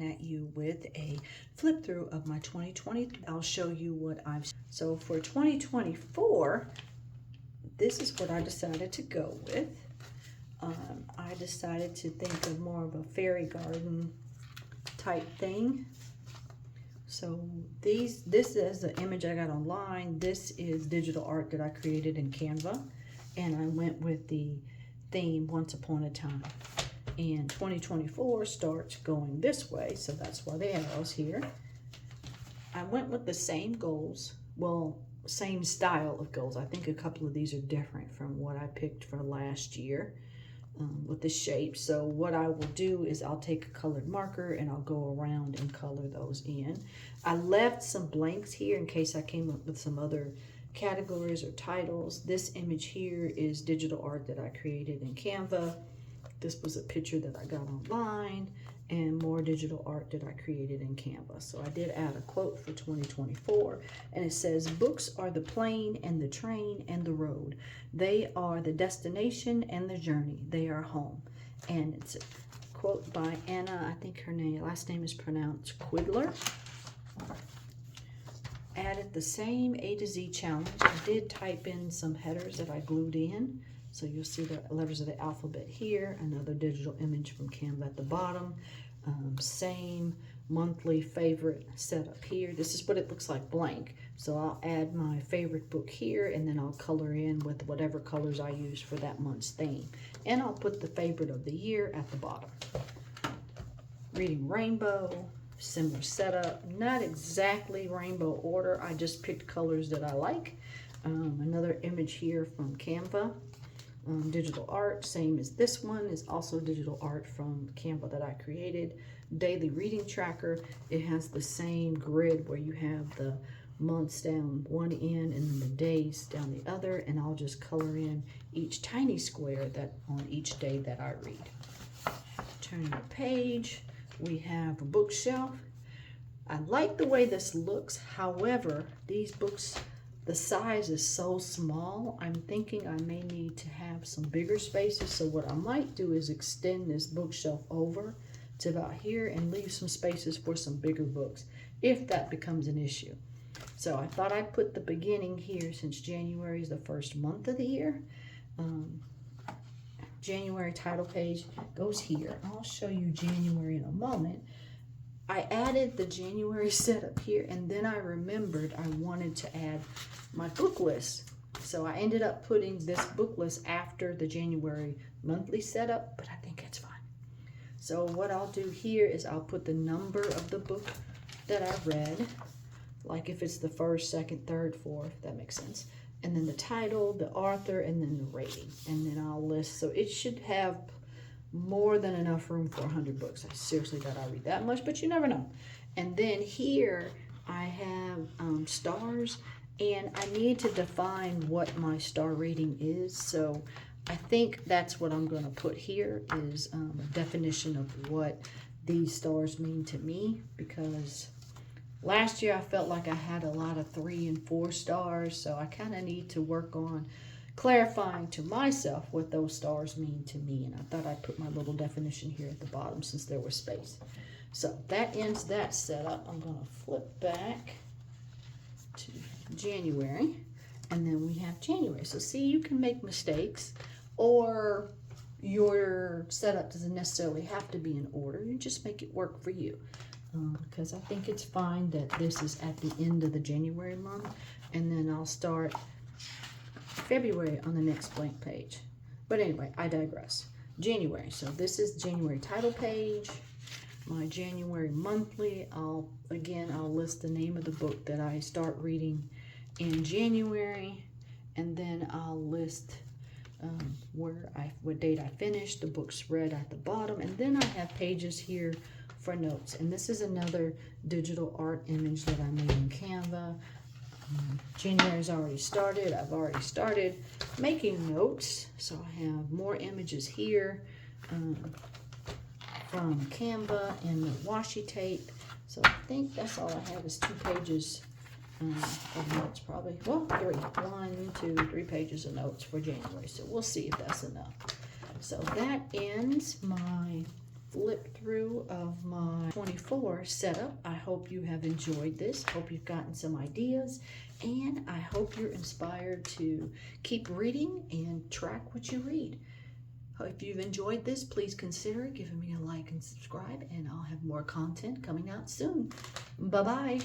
at you with a flip through of my 2020. I'll show you what so for 2024, this is what I decided to go with. I decided to think of more of a fairy garden type thing. So this is the image I got online. This is digital art that I created in Canva, and I went with the theme Once Upon a Time. And 2024 starts going this way, so that's why the arrow's here. I went with the same goals, well, same style of goals. I think a couple of these are different from what I picked for last year with the shape. So what I will do is I'll take a colored marker and I'll go around and color those in. I left some blanks here in case I came up with some other categories or titles. This image here is digital art that I created in Canva. This was a picture that I got online, and more digital art that I created in Canva. So I did add a quote for 2024, and it says, "Books are the plane and the train and the road. They are the destination and the journey. They are home." And it's a quote by Anna, I think her last name is pronounced Quidler. Added the same A to Z challenge. I did type in some headers that I glued in. So you'll see the letters of the alphabet here, another digital image from Canva at the bottom. Same monthly favorite setup here. This is what it looks like blank. So I'll add my favorite book here, and then I'll color in with whatever colors I use for that month's theme. And I'll put the favorite of the year at the bottom. Reading Rainbow, similar setup. Not exactly rainbow order. I just picked colors that I like. Another image here from Canva. Digital art, same as this one, is also digital art from Canva that I created. Daily reading tracker, it has the same grid where you have the months down one end and then the days down the other, and I'll just color in each tiny square that on each day that I read. Turning the page, we have a bookshelf. I like the way this looks, however, these books, the size is so small, I'm thinking I may need to have some bigger spaces. So what I might do is extend this bookshelf over to about here and leave some spaces for some bigger books, if that becomes an issue. So I thought I'd put the beginning here since January is the first month of the year. January title page goes here. I'll show you January in a moment. I added the January setup here, and then I remembered I wanted to add my book list. So I ended up putting this book list after the January monthly setup, but I think it's fine. So what I'll do here is I'll put the number of the book that I read, like if it's the first, second, third, fourth, that makes sense. And then the title, the author, and then the rating. And then I'll list, so it should have more than enough room for 100 books. I seriously doubt I read that much, but you never know. And then here I have stars, and I need to define what my star rating is. So I think that's what I'm going to put here is a definition of what these stars mean to me, because last year I felt like I had a lot of 3 and 4 stars, so I kind of need to work on clarifying to myself what those stars mean to me. And I thought I'd put my little definition here at the bottom since there was space. So that ends that setup. I'm going to flip back to January, and then we have January. So see, you can make mistakes, or your setup doesn't necessarily have to be in order. You just make it work for you. Because I think it's fine that this is at the end of the January month, and then I'll start February on the next blank page. But anyway, I digress. January. So this is January title page. My January monthly. I'll list the name of the book that I start reading in January, and then I'll list what date I finished, the books read at the bottom, and then I have pages here for notes. And this is another digital art image that I made in Canva. January's already started. I've already started making notes, so I have more images here from Canva and the washi tape. So I think that's all I have is 2 pages of notes, probably. Well, 3. 1, 2, 3 pages of notes for January. So we'll see if that's enough. So that ends my flip through of my 24 setup. I hope you have enjoyed this. Hope you've gotten some ideas, and I hope you're inspired to keep reading and track what you read. If you've enjoyed this, please consider giving me a like and subscribe, and I'll have more content coming out soon. Bye-bye.